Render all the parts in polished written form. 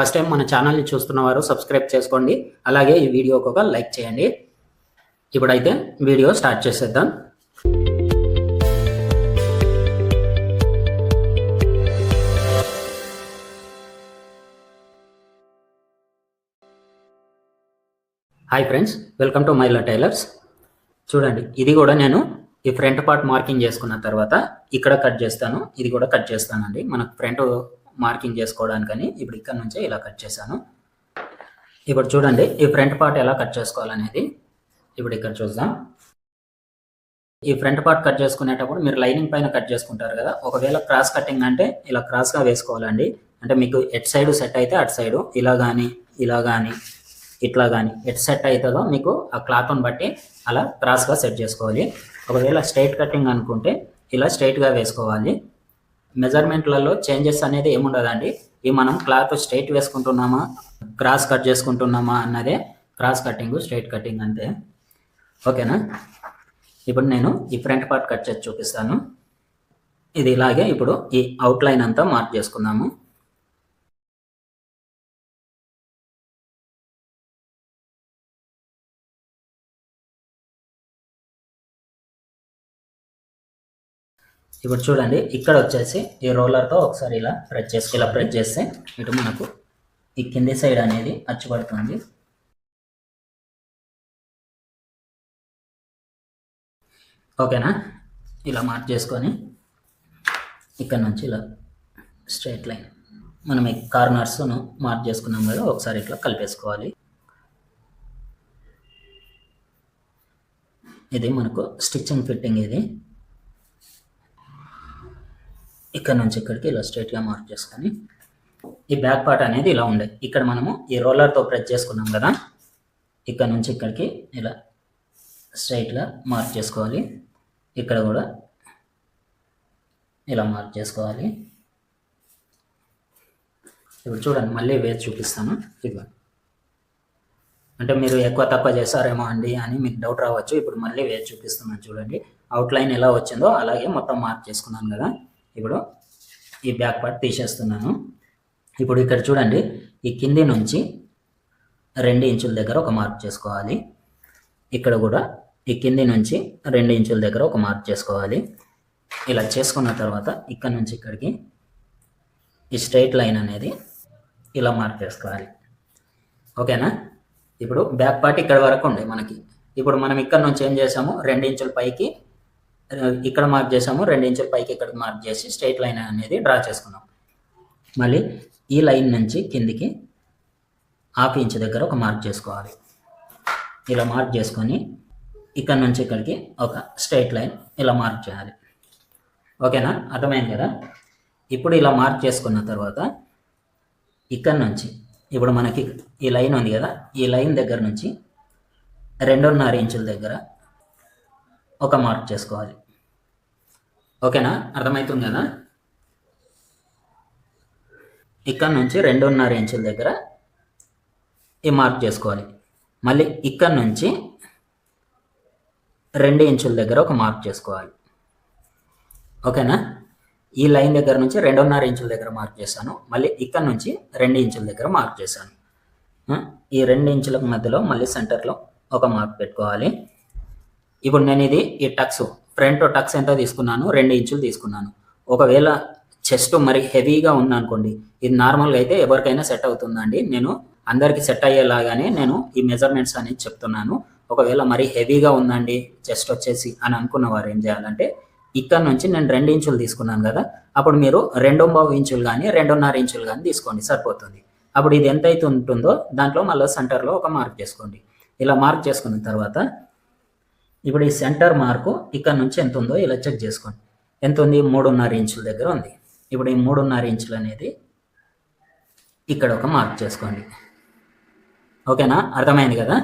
First time మన ఛానల్ని చూస్తున్న వారు సబ్స్క్రైబ్ చేసుకోండి. అలాగే ఈ వీడియోకి ఒక లైక్ చేయండి. ఇప్పుడైతే వీడియో స్టార్ట్ చేసేద్దాం. Hi friends, welcome to Maila tailors. చూడండి, ఇది కూడా నేను ఈ ఫ్రంట్ పార్ట్ మార్కింగ్ చేసుకున్న తర్వాత ఇక్కడ కట్ చేస్తాను, ఇది కూడా కట్ చేస్తానండి. మనకు ఫ్రంట్ మార్కింగ్ చేసుకోవడానికని ఇప్పుడు ఇక్కడ నుంచే ఇలా కట్ చేశాను. ఇప్పుడు చూడండి, ఈ ఫ్రంట్ పార్ట్ ఎలా కట్ చేసుకోవాలనేది ఇప్పుడు ఇక్కడ చూద్దాం. ఈ ఫ్రంట్ పార్ట్ కట్ చేసుకునేటప్పుడు మీరు లైనింగ్ పైన కట్ చేసుకుంటారు కదా, ఒకవేళ క్రాస్ కటింగ్ అంటే ఇలా క్రాస్గా వేసుకోవాలండి. అంటే మీకు ఎట్ సైడ్ సెట్ అయితే అటు సైడు, ఇలా కానీ ఇట్లా కానీ ఎట్ సెట్ అవుతుందో మీకు ఆ క్లాత్ని బట్టి అలా క్రాస్గా సెట్ చేసుకోవాలి. ఒకవేళ స్ట్రైట్ కటింగ్ అనుకుంటే ఇలా స్ట్రైట్గా వేసుకోవాలి. మెజర్మెంట్లలో చేంజెస్ అనేది ఏముండదండి. ఈ మనం క్లాత్ స్ట్రైట్ వేసుకుంటున్నామా క్రాస్ కట్ చేసుకుంటున్నామా అన్నదే క్రాస్ కటింగ్, స్ట్రైట్ కటింగ్ అంతే. ఓకేనా? ఇప్పుడు నేను ఈ ఫ్రంట్ పార్ట్ కట్ చేసి చూపిస్తాను. ఇది ఇలాగే ఇప్పుడు ఈ అవుట్లైన్ అంతా మార్క్ చేసుకుందాము. ఇప్పుడు చూడండి, ఇక్కడ వచ్చేసి ఈ రోలర్తో ఒకసారి ఇలా ప్రెస్ చేస్తే ఇటు మనకు ఈ కింది సైడ్ అనేది అచ్చుపడుతుంది. ఓకేనా? ఇలా మార్క్ చేసుకొని ఇక్కడ నుంచి ఇలా స్ట్రైట్ లైన్ మనం ఈ కార్నర్స్ను మార్క్ చేసుకున్నాం కదా, ఒకసారి ఇట్లా కలిపేసుకోవాలి. ఇది మనకు స్టిచ్చింగ్ ఫిట్టింగ్. ఇది ఇక్కడ నుంచి ఇక్కడికి ఇలా స్ట్రైట్గా మార్క్ చేసుకొని ఈ బ్యాక్ పార్ట్ అనేది ఇలా ఉండే, ఇక్కడ మనము ఈ రోలర్తో ప్రెస్ చేసుకున్నాం కదా, ఇక్కడ నుంచి ఇక్కడికి ఇలా స్ట్రైట్గా మార్క్ చేసుకోవాలి. ఇక్కడ కూడా ఇలా మార్క్ చేసుకోవాలి. ఇప్పుడు చూడండి, మళ్ళీ వేసి చూపిస్తాను. ఇదిగో, అంటే మీరు ఎక్కువ తక్కువ చేస్తారేమో అండి అని మీకు డౌట్ రావచ్చు. ఇప్పుడు మళ్ళీ వేసి చూపిస్తున్నాను. చూడండి, అవుట్లైన్ ఎలా వచ్చిందో అలాగే మొత్తం మార్క్ చేసుకున్నాను కదా. ఇప్పుడు ఈ బ్యాక్ పార్ట్ తీసేస్తున్నాను. ఇప్పుడు ఇక్కడ చూడండి, ఈ కింది నుంచి 2 ఇంచుల దగ్గర ఒక మార్క్ చేసుకోవాలి. ఇక్కడ కూడా ఈ కింది నుంచి 2 ఇంచుల దగ్గర ఒక మార్క్ చేసుకోవాలి. ఇలా చేసుకున్న తర్వాత ఇక్కడ నుంచి ఇక్కడికి ఈ స్ట్రైట్ లైన్ అనేది ఇలా మార్క్ చేసుకోవాలి. ఓకేనా? ఇప్పుడు బ్యాక్ పార్ట్ ఇక్కడ వరకు ఉండే మనకి. ఇప్పుడు మనం ఇక్కడ నుంచి ఏం చేసాము, 2 ఇంచుల పైకి ఇక్కడ మార్క్ చేసాము, 2 ఇంచుల పైకి ఇక్కడికి మార్క్ చేసి స్ట్రైట్ లైన్ అనేది డ్రా చేసుకున్నాం. మళ్ళీ ఈ లైన్ నుంచి కిందికి 1/2 ఇంచ్ దగ్గర ఒక మార్క్ చేసుకోవాలి. ఇలా మార్క్ చేసుకొని ఇక్కడ నుంచి ఇక్కడికి ఒక స్ట్రైట్ లైన్ ఇలా మార్క్ చేయాలి. ఓకేనా? అర్థమైంది కదా? ఇప్పుడు ఇలా మార్క్ చేసుకున్న తర్వాత ఇక్కడ నుంచి ఇప్పుడు మనకి ఈ లైన్ ఉంది కదా, ఈ లైన్ దగ్గర నుంచి 2.5 ఇంచుల దగ్గర ఒక మార్క్ చేసుకోవాలి. ఓకేనా? అర్థమవుతుంది కదా? ఇక్కడ నుంచి 2.5 ఇంచుల దగ్గర ఈ మార్క్ చేసుకోవాలి. మళ్ళీ ఇక్కడ నుంచి 2 ఇంచుల దగ్గర ఒక మార్క్ చేసుకోవాలి. ఓకేనా? ఈ లైన్ దగ్గర నుంచి 2.5 ఇంచుల దగ్గర మార్క్ చేశాను. మళ్ళీ ఇక్కడ నుంచి 2 ఇంచుల దగ్గర మార్క్ చేశాను. ఈ 2 ఇంచుల మధ్యలో మళ్ళీ సెంటర్లో ఒక మార్క్ పెట్టుకోవాలి. ఇప్పుడు నేను ఇది ఈ టక్స్ ఫ్రంట్ టక్స్ ఎంత తీసుకున్నాను, 2 ఇంచులు తీసుకున్నాను. ఒకవేళ చెస్ట్ మరి హెవీగా ఉందనుకోండి, ఇది నార్మల్గా అయితే ఎవరికైనా సెట్ అవుతుందండి. నేను అందరికీ సెట్ అయ్యేలాగానే నేను ఈ మెజర్మెంట్స్ అనేది చెప్తున్నాను. ఒకవేళ మరి హెవీగా ఉందండి చెస్ట్ వచ్చేసి అని అనుకున్న వారు ఏం చేయాలంటే, ఇక్కడ నుంచి నేను 2 ఇంచులు తీసుకున్నాను కదా, అప్పుడు మీరు 2.5 ఇంచులు కానీ 2.5 ఇంచులు కానీ తీసుకోండి, సరిపోతుంది. అప్పుడు ఇది ఎంత అయితే ఉంటుందో దాంట్లో మళ్ళీ సెంటర్లో ఒక మార్క్ చేసుకోండి. ఇలా మార్క్ చేసుకున్న తర్వాత ఇప్పుడు ఈ సెంటర్ మార్కు ఇక్కడ నుంచి ఎంత ఉందో ఇలా చెక్ చేసుకోండి. ఎంత ఉంది? 3.5 ఇంచుల దగ్గర ఉంది. ఇప్పుడు ఈ 3.5 ఇంచులు అనేది ఇక్కడ ఒక మార్క్ చేసుకోండి. ఓకేనా? అర్థమైంది కదా?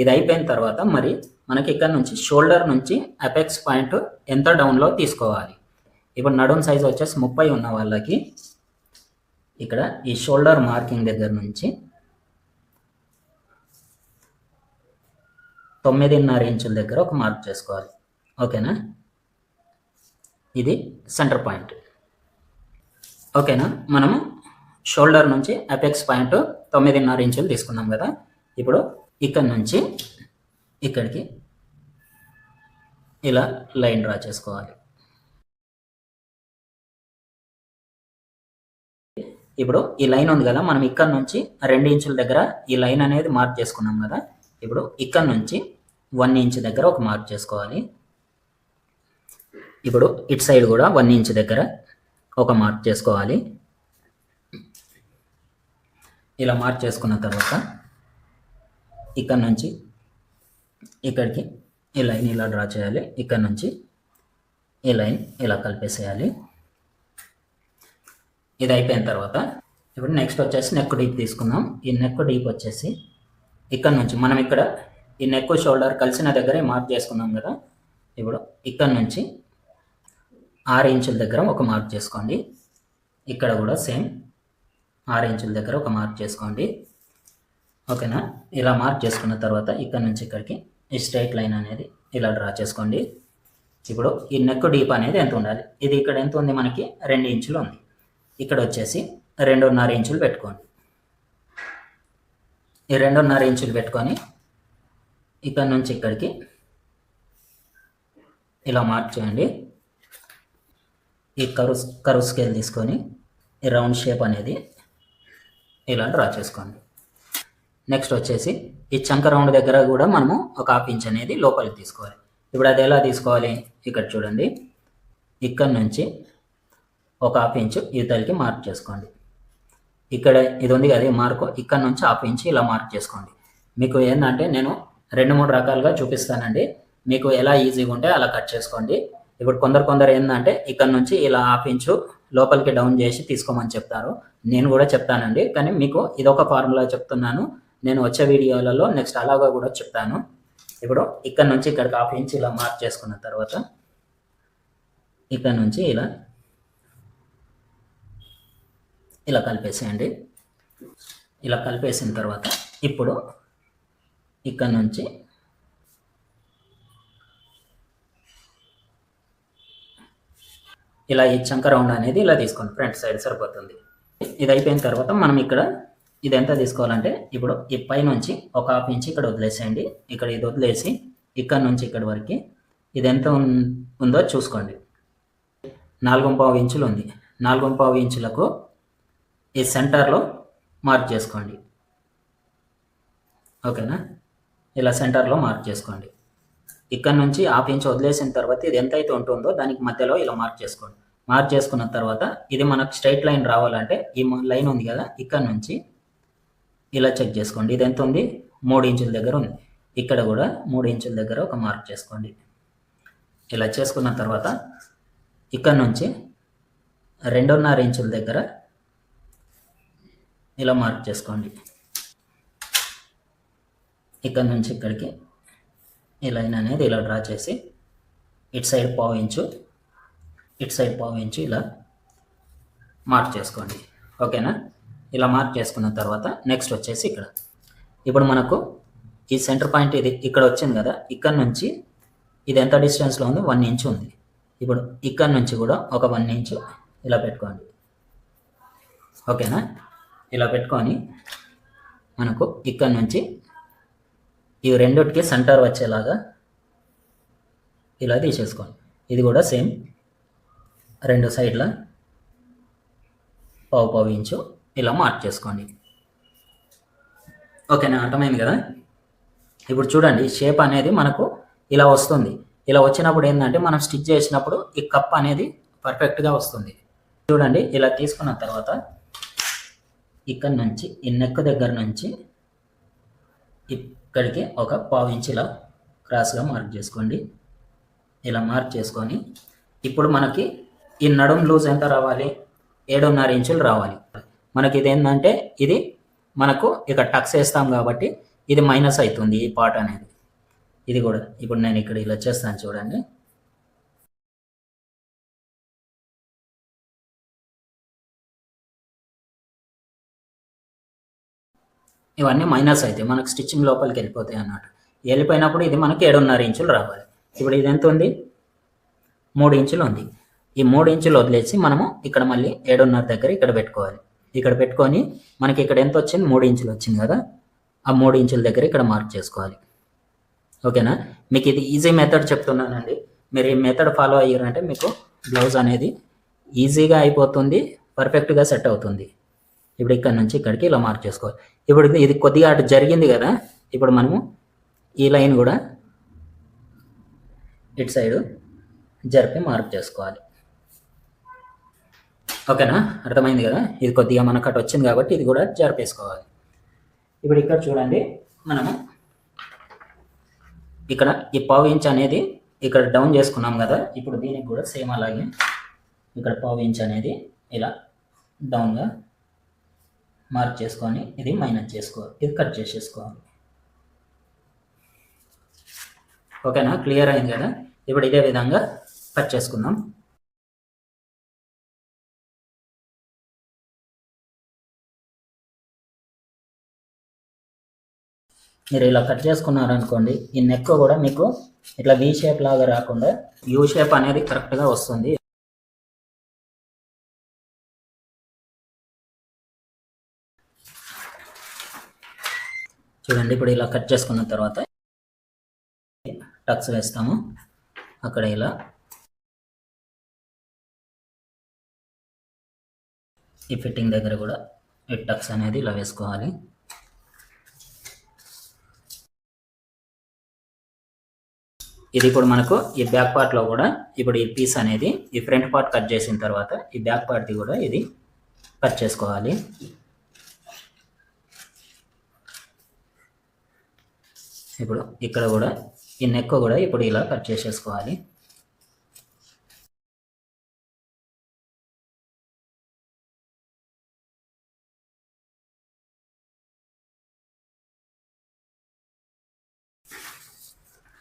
ఇది అయిపోయిన తర్వాత మరి మనకి ఇక్కడ నుంచి షోల్డర్ నుంచి అపెక్స్ పాయింట్ ఎంత డౌన్లో తీసుకోవాలి. ఇప్పుడు నడుం సైజ్ వచ్చేసి 30 ఉన్న వాళ్ళకి ఇక్కడ ఈ షోల్డర్ మార్కింగ్ దగ్గర నుంచి 9.5 ఇంచుల దగ్గర ఒక మార్క్ చేసుకోవాలి. ఓకేనా? ఇది సెంటర్ పాయింట్. ఓకేనా? మనము షోల్డర్ నుంచి అపెక్స్ పాయింట్ 9.5 ఇంచులు తీసుకున్నాం కదా. ఇప్పుడు ఇక్కడ నుంచి ఇక్కడికి ఇలా లైన్ డ్రా చేసుకోవాలి. ఇప్పుడు ఈ లైన్ ఉంది కదా, మనం ఇక్కడ నుంచి 2 ఇంచుల దగ్గర ఈ లైన్ అనేది మార్క్ చేసుకున్నాం కదా. ఇప్పుడు ఇక్కడ నుంచి 1 ఇంచ్ దగ్గర ఒక మార్క్ చేసుకోవాలి. ఇప్పుడు ఇటు సైడ్ కూడా 1 ఇంచ్ దగ్గర ఒక మార్క్ చేసుకోవాలి. ఇలా మార్క్ చేసుకున్న తర్వాత ఇక్కడ నుంచి ఇక్కడికి ఈ లైన్ ఇలా డ్రా చేయాలి. ఇక్కడ నుంచి ఈ లైన్ ఇలా కలిపేసేయాలి. ఇది అయిపోయిన తర్వాత ఇప్పుడు నెక్స్ట్ వచ్చేసి నెక్ డీప్ తీసుకుందాం. ఈ నెక్ డీప్ వచ్చేసి ఇక్కడ నుంచి మనం ఇక్కడ ఈ నెక్ షోల్డర్ కలిసిన దగ్గరే మార్క్ చేసుకున్నాం కదా. ఇప్పుడు ఇక్కడ నుంచి 6 ఇంచుల దగ్గర ఒక మార్క్ చేసుకోండి. ఇక్కడ కూడా సేమ్ 6 ఇంచుల దగ్గర ఒక మార్క్ చేసుకోండి. ఓకేనా. ఇలా మార్క్ చేసుకున్న తర్వాత ఇక్కడ నుంచి ఇక్కడికి ఈ స్ట్రైట్ లైన్ అనేది ఇలా డ్రా చేసుకోండి. ఇప్పుడు ఈ నెక్ డీప్ అనేది ఎంత ఉండాలి? ఇది ఇక్కడ ఎంత ఉంది? మనకి 2 ఇంచులు ఉంది. ఇక్కడ వచ్చేసి 2.5 ఇంచులు పెట్టుకోండి. ఈ 2.5 ఇంచులు పెట్టుకొని ఇక్కడ నుంచి ఇక్కడికి ఇలా మార్క్ చేయండి. ఈ కర్వ్ స్కేల్ తీసుకొని ఈ రౌండ్ షేప్ అనేది ఇలా డ్రా చేసుకోండి. నెక్స్ట్ వచ్చేసి ఈ చంక రౌండ్ దగ్గర కూడా మనము ఒక 1/2 ఇంచ్ అనేది లోపలికి తీసుకోవాలి. ఇప్పుడు అది ఎలా తీసుకోవాలి? ఇక్కడ చూడండి, ఇక్కడ నుంచి ఒక 1/2 ఇంచ్ యువతలకి మార్క్ చేసుకోండి. ఇక్కడ ఇది ఉంది కదా మార్క్, ఇక్కడ నుంచి 1/2 ఇంచ్ ఇలా మార్క్ చేసుకోండి. మీకు ఏంటంటే నేను 2-3 రకాలుగా చూపిస్తానండి, మీకు ఎలా ఈజీగా ఉంటే అలా కట్ చేసుకోండి. ఇప్పుడు కొందరు ఏంటంటే ఇక్కడ నుంచి ఇలా 1/2 ఇంచు లోపలికి డౌన్ చేసి తీసుకోమని చెప్తారు. నేను కూడా చెప్తానండి, కానీ మీకు ఇదొక ఫార్ములా చెప్తున్నాను. నేను వచ్చే వీడియోలలో నెక్స్ట్ అలాగా కూడా చెప్తాను. ఇప్పుడు ఇక్కడ నుంచి ఇక్కడికి 1/2 ఇంచ్ ఇలా మార్క్ చేసుకున్న తర్వాత ఇక్కడ నుంచి ఇలా కలిపేసేయండి. ఇలా కలిపేసిన తర్వాత ఇప్పుడు ఇక్కడ నుంచి ఇలా ఈ చంక రౌండ్ అనేది ఇలా తీసుకోండి. ఫ్రంట్ సైడ్ సరిపోతుంది. ఇది అయిపోయిన తర్వాత మనం ఇక్కడ ఇది ఎంత తీసుకోవాలంటే ఇప్పుడు ఈ పై నుంచి ఒక 1/2 ఇంచ్ ఇక్కడ వదిలేసేయండి. ఇక్కడ ఇది వదిలేసి ఇక్కడ నుంచి ఇక్కడి వరకు ఇది ఎంత ఉందో చూసుకోండి. 4.5 ఇంచులు ఉంది. 4.5 ఇంచులకు ఈ సెంటర్లో మార్క్ చేసుకోండి. ఓకేనా. ఇలా సెంటర్లో మార్క్ చేసుకోండి. ఇక్కడ నుంచి 1/2 ఇంచ్ వదిలేసిన తర్వాత ఇది ఎంత అయితే ఉంటుందో దానికి మధ్యలో ఇలా మార్క్ చేసుకోండి. మార్క్ చేసుకున్న తర్వాత ఇది మనకు స్ట్రైట్ లైన్ రావాలంటే ఈ లైన్ ఉంది కదా, ఇక్కడ నుంచి ఇలా చెక్ చేసుకోండి. ఇది ఎంత ఉంది? 3 ఇంచుల దగ్గర ఉంది. ఇక్కడ కూడా 3 ఇంచుల దగ్గర ఒక మార్క్ చేసుకోండి. ఇలా చేసుకున్న తర్వాత ఇక్కడ నుంచి 2.5 ఇంచుల దగ్గర ఇలా మార్క్ చేసుకోండి. ఇక్కడ నుంచి ఇక్కడికి ఈ లైన్ అనేది ఇలా డ్రా చేసి ఇటు సైడ్ 1/2 ఇంచు, ఇటు సైడ్ 1/2 ఇంచు ఇలా మార్క్ చేసుకోండి. ఓకేనా. ఇలా మార్క్ చేసుకున్న తర్వాత నెక్స్ట్ వచ్చేసి ఇక్కడ ఇప్పుడు మనకు ఈ సెంటర్ పాయింట్ ఇది ఇక్కడ వచ్చింది కదా, ఇక్కడ నుంచి ఇది ఎంత డిస్టెన్స్లో ఉంది? 1 ఇంచు ఉంది. ఇప్పుడు ఇక్కడ నుంచి కూడా ఒక 1 ఇంచు ఇలా పెట్టుకోండి. ఓకేనా. ఇలా పెట్టుకొని మనకు ఇక్కడ నుంచి ఈ రెండిటికి సెంటర్ వచ్చేలాగా ఇలా తీసేసుకోండి. ఇది కూడా సేమ్ 2 సైడ్ల 1/2 ఇంచు ఇలా మార్క్ చేసుకోండి. ఓకేనా. అర్థమైంది కదా. ఇప్పుడు చూడండి, షేప్ అనేది మనకు ఇలా వస్తుంది. ఇలా వచ్చినప్పుడు ఏంటంటే మనం స్టిచ్ చేసినప్పుడు ఈ కప్ అనేది పర్ఫెక్ట్గా వస్తుంది. చూడండి, ఇలా తీసుకున్న తర్వాత ఇక్కడ నుంచి ఈ నెక్ దగ్గర నుంచి ఇక్కడికి ఒక 1/2 ఇంచ్ ఇలా క్రాస్గా మార్క్ చేసుకోండి. ఇలా మార్క్ చేసుకొని ఇప్పుడు మనకి ఈ నడుం లూజ్ ఎంత రావాలి? 7.5 ఇంచులు రావాలి. మనకి ఇది ఏంటంటే ఇది మనకు ఇక టక్స్ వేస్తాం కాబట్టి ఇది మైనస్ అవుతుంది ఈ పార్ట్ అనేది. ఇది కూడా ఇప్పుడు నేను ఇక్కడ ఇలా చేస్తాను చూడండి. ఇవన్నీ మైనస్ అయితే మనకు స్టిచ్చింగ్ లోపలికి వెళ్ళిపోతాయి అన్నట్టు. వెళ్ళిపోయినప్పుడు ఇది మనకి 7.5 ఇంచులు రావాలి. ఇప్పుడు ఇది ఎంత ఉంది? 3 ఇంచులు ఉంది. ఈ 3 ఇంచులు వదిలేసి మనము ఇక్కడ మళ్ళీ 7.5 దగ్గర ఇక్కడ పెట్టుకోవాలి. ఇక్కడ పెట్టుకొని మనకి ఇక్కడ ఎంత వచ్చింది 3 ఇంచులు వచ్చింది కదా, ఆ 3 ఇంచుల దగ్గర ఇక్కడ మార్క్ చేసుకోవాలి. ఓకేనా, మీకు ఇది ఈజీ మెథడ్ చెప్తున్నానండి. మీరు ఈ మెథడ్ ఫాలో అయ్యారంటే మీకు బ్లౌజ్ అనేది ఈజీగా అయిపోతుంది, పర్ఫెక్ట్గా సెట్ అవుతుంది. ఇప్పుడు ఇక్కడ నుంచి ఇక్కడికి ఇలా మార్క్ చేసుకోవాలి. ఇప్పుడు ఇది కొద్దిగా అటు జరిగింది కదా, ఇప్పుడు మనము ఈ లైన్ కూడా ఇటు సైడు జరిపి మార్క్ చేసుకోవాలి. ఓకేనా, అర్థమైంది కదా. ఇది కొద్దిగా మనకు అటు వచ్చింది కాబట్టి ఇది కూడా జరిపేసుకోవాలి. ఇప్పుడు ఇక్కడ చూడండి, మనము ఇక్కడ ఈ పావు ఇంచ్ అనేది ఇక్కడ డౌన్ చేసుకున్నాం కదా, ఇప్పుడు దీనికి కూడా సేమ్ అలాగే ఇక్కడ పావు ఇంచ్ అనేది ఇలా డౌన్గా మార్క్ చేసుకొని ఇది మైనస్ చేసుకోవాలి, ఇది కట్ చేసేసుకోవాలి. ఓకేనా, క్లియర్ అయింది కదా. ఇప్పుడు ఇదే విధంగా కట్ చేసుకుందాం. మీరు ఇలా కట్ చేసుకున్నారనుకోండి, ఈ నెక్ కూడా మీకు ఇట్లా వి షేప్ లాగా రాకుండా యూ షేప్ అనేది కరెక్ట్గా వస్తుంది. చూడండి, ఇప్పుడు ఇలా కట్ చేసుకున్న తర్వాత టక్స్ వేస్తాము. అక్కడ ఇలా ఈ ఫిట్టింగ్ దగ్గర కూడా ఈ టక్స్ అనేది ఇలా వేసుకోవాలి. ఇది ఇప్పుడు మనకు ఈ బ్యాక్ పార్ట్లో కూడా ఇప్పుడు ఈ పీస్ అనేది ఈ ఫ్రంట్ పార్ట్ కట్ చేసిన తర్వాత ఈ బ్యాక్ పార్ట్ది కూడా ఇది కట్ చేసుకోవాలి. ఇప్పుడు ఇక్కడ కూడా ఈ నెక్ కూడా ఇప్పుడు ఇలా కట్ చేసేసుకోవాలి.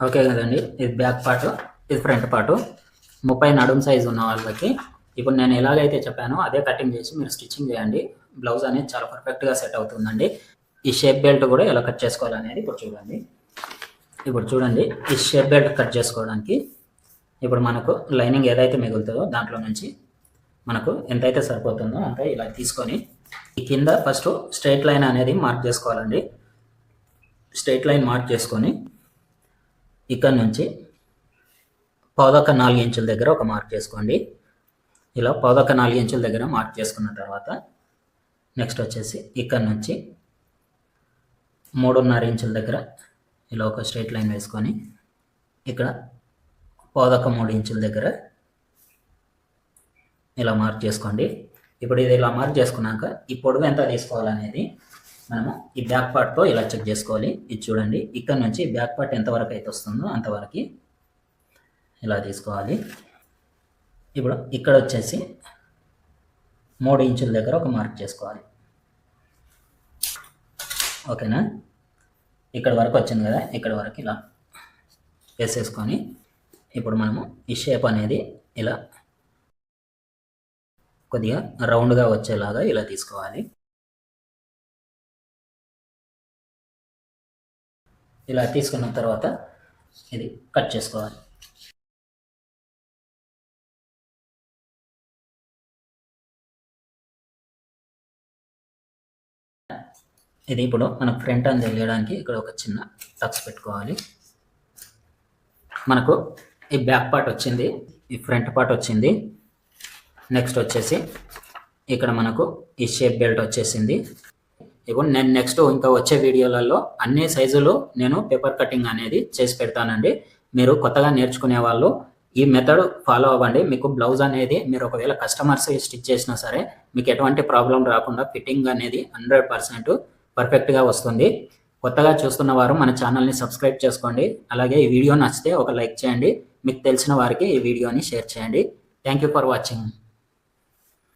ఓకే కదండి, ఇది బ్యాక్ పార్ట్, ఇది ఫ్రంట్ పార్ట్. 30 నడుము సైజు ఉన్న వాళ్ళకి ఇప్పుడు నేను ఎలాగైతే చెప్పానో అదే కటింగ్ చేసి మీరు స్టిచ్చింగ్ చేయండి. బ్లౌజ్ అనేది చాలా పర్ఫెక్ట్గా సెట్ అవుతుందండి. ఈ షేప్ బెల్ట్ కూడా ఎలా కట్ చేసుకోవాలనేది ఇప్పుడు చూడండి. ఇప్పుడు చూడండి, ఈ షేప్ బెల్ట్ కట్ చేసుకోవడానికి ఇప్పుడు మనకు లైనింగ్ ఏదైతే మిగులుతుందో దాంట్లో నుంచి మనకు ఎంతైతే సరిపోతుందో అంత ఇలా తీసుకొని ఈ కింద ఫస్ట్ స్ట్రైట్ లైన్ అనేది మార్క్ చేసుకోవాలండి. స్ట్రైట్ లైన్ మార్క్ చేసుకొని ఇక్కడ నుంచి పావుదొక్క 4 ఇంచుల దగ్గర ఒక మార్క్ చేసుకోండి. ఇలా పావుదొక్క 4 ఇంచుల దగ్గర మార్క్ చేసుకున్న తర్వాత నెక్స్ట్ వచ్చేసి ఇక్కడ నుంచి 3.5 ఇంచుల దగ్గర ఇలా ఒక స్ట్రైట్ లైన్ వేసుకొని ఇక్కడ పావుదొక్క 3 ఇంచుల దగ్గర ఇలా మార్క్ చేసుకోండి. ఇప్పుడు ఇది ఇలా మార్క్ చేసుకున్నాక ఈ పొడవు ఎంత తీసుకోవాలనేది మనము ఈ బ్యాక్ పార్ట్తో ఇలా చెక్ చేసుకోవాలి. ఇది చూడండి, ఇక్కడ నుంచి బ్యాక్ పార్ట్ ఎంతవరకు అయితే వస్తుందో అంతవరకు ఇలా తీసుకోవాలి. ఇప్పుడు ఇక్కడ వచ్చేసి 3 ఇంచుల దగ్గర ఒక మార్క్ చేసుకోవాలి. ఓకేనా, ఇక్కడ వరకు వచ్చింది కదా, ఇక్కడ వరకు ఇలా వేసేసుకొని ఇప్పుడు మనము ఈ షేప్ అనేది ఇలా కొద్దిగా రౌండ్గా వచ్చేలాగా ఇలా తీసుకోవాలి. ఇలా తీసుకున్న తర్వాత ఇది కట్ చేసుకోవాలి. ఇది ఇప్పుడు మన ఫ్రంట్ అని తెలియడానికి ఇక్కడ ఒక చిన్న టక్స్ పెట్టుకోవాలి. మనకు ఈ బ్యాక్ పార్ట్ వచ్చింది, ఈ ఫ్రంట్ పార్ట్ వచ్చింది. నెక్స్ట్ వచ్చేసి ఇక్కడ మనకు ఈ షేప్ బెల్ట్ వచ్చేసింది. ఇప్పుడు నేను నెక్స్ట్ ఇంకా వచ్చే వీడియోలలో అన్ని సైజులు నేను పేపర్ కటింగ్ అనేది చేసి పెడతానండి. మీరు కొత్తగా నేర్చుకునే వాళ్ళు ఈ మెథడ్ ఫాలో అవ్వండి. మీకు బ్లౌజ్ అనేది మీరు ఒకవేళ కస్టమర్స్ స్టిచ్ చేసినా సరే మీకు ఎటువంటి ప్రాబ్లం రాకుండా ఫిట్టింగ్ అనేది 100% పర్ఫెక్ట్గా వస్తుంది. కొత్తగా చూస్తున్న వారు మన ఛానల్ని సబ్స్క్రైబ్ చేసుకోండి. అలాగే ఈ వీడియో నచ్చితే ఒక లైక్ చేయండి. మీకు తెలిసిన వారికి ఈ వీడియోని షేర్ చేయండి. Thank you for watching.